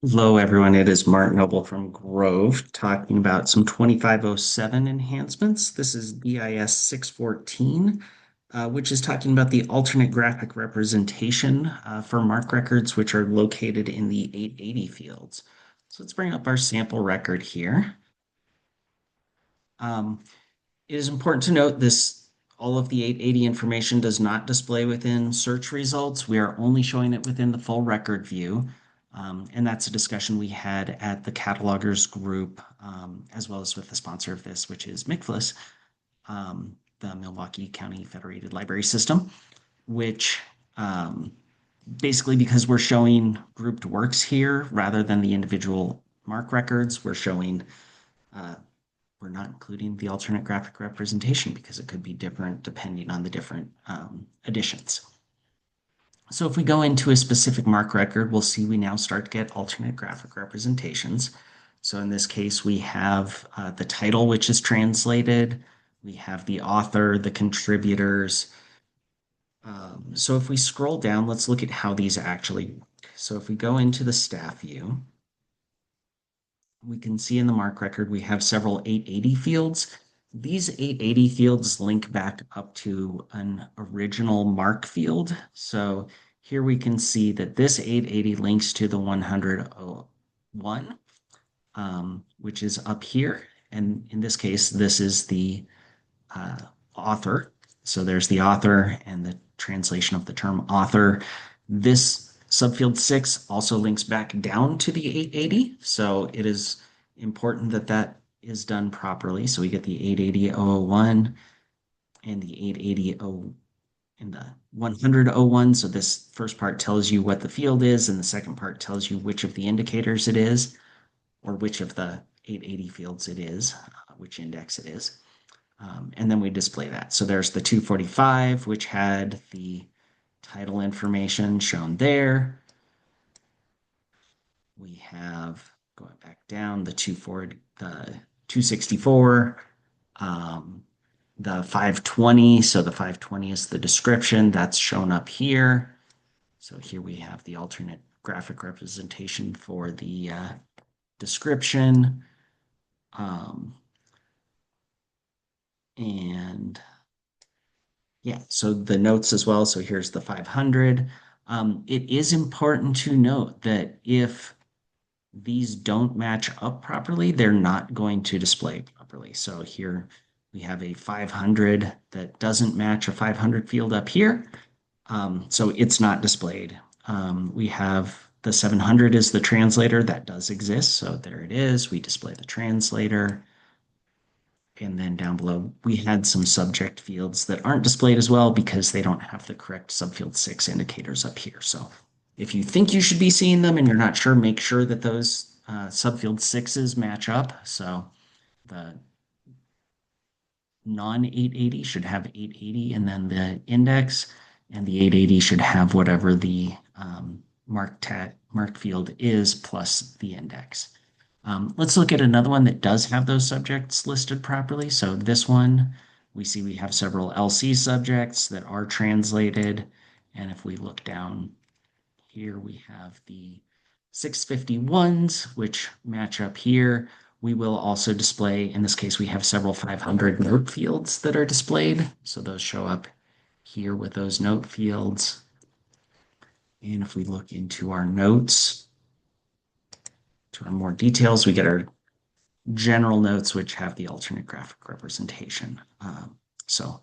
Hello, everyone. It is Mark Noble from Grove talking about some 2507 enhancements. This is DIS 614, which is talking about the alternate graphic representation for MARC records, which are located in the 880 fields. So let's bring up our sample record here. Um, it is important to note all of the 880 information does not display within search results. We are only showing it within the full record view. And that's a discussion we had at the catalogers group, as well as with the sponsor of this, which is MCFLS, the Milwaukee County Federated Library System, which basically because we're showing grouped works here rather than the individual MARC records, uh, we're not including the alternate graphic representation because it could be different depending on the different editions. So if we go into a specific MARC record, we'll see we now start to get alternate graphic representations. So in this case, we have the title, which is translated. We have the author, the contributors. So if we scroll down, let's look at how these actually work. So if we go into the staff view, we can see in the MARC record, we have several 880 fields. These 880 fields link back up to an original MARC field. So here we can see that this 880 links to the 101, which is up here. And in this case, this is the author. So there's the author and the translation of the term author. This subfield 6 also links back down to the 880. So it is important that that is done properly. So we get the 880.001 and the 880.0 and the 100.01. So this first part tells you what the field is, and the second part tells you which of the indicators it is, or which of the 880 fields it is, which index it is. And then we display that. So there's the 245, which had the title information shown there. We have, going back down, the 264, the 520. So the 520 is the description that's shown up here. So here we have the alternate graphic representation for the description. And yeah, so the notes as well. So here's the 500. It is important to note that if these don't match up properly, they're not going to display properly. So here we have a 500 that doesn't match a 500 field up here. So it's not displayed. We have the 700 is the translator that does exist. So there it is. We display the translator. And then down below, we had some subject fields that aren't displayed as well because they don't have the correct subfield 6 indicators up here. So if you think you should be seeing them and you're not sure, make sure that those subfield 6s match up. So the non-880 should have 880 and then the index, and the 880 should have whatever the mark field is plus the index. Let's look at another one that does have those subjects listed properly. So this one, we see we have several LC subjects that are translated. And if we look down here, we have the 651s, which match up here. We will also display, in this case, we have several 500 note fields that are displayed. So those show up here with those note fields. And if we look into our notes, to our more details, we get our general notes, which have the alternate graphic representation. So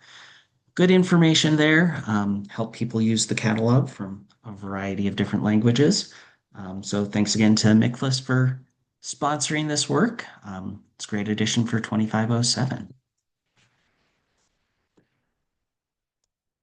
good information there. Help people use the catalog from a variety of different languages. So thanks again to MCFLS for sponsoring this work. It's a great addition for 2507.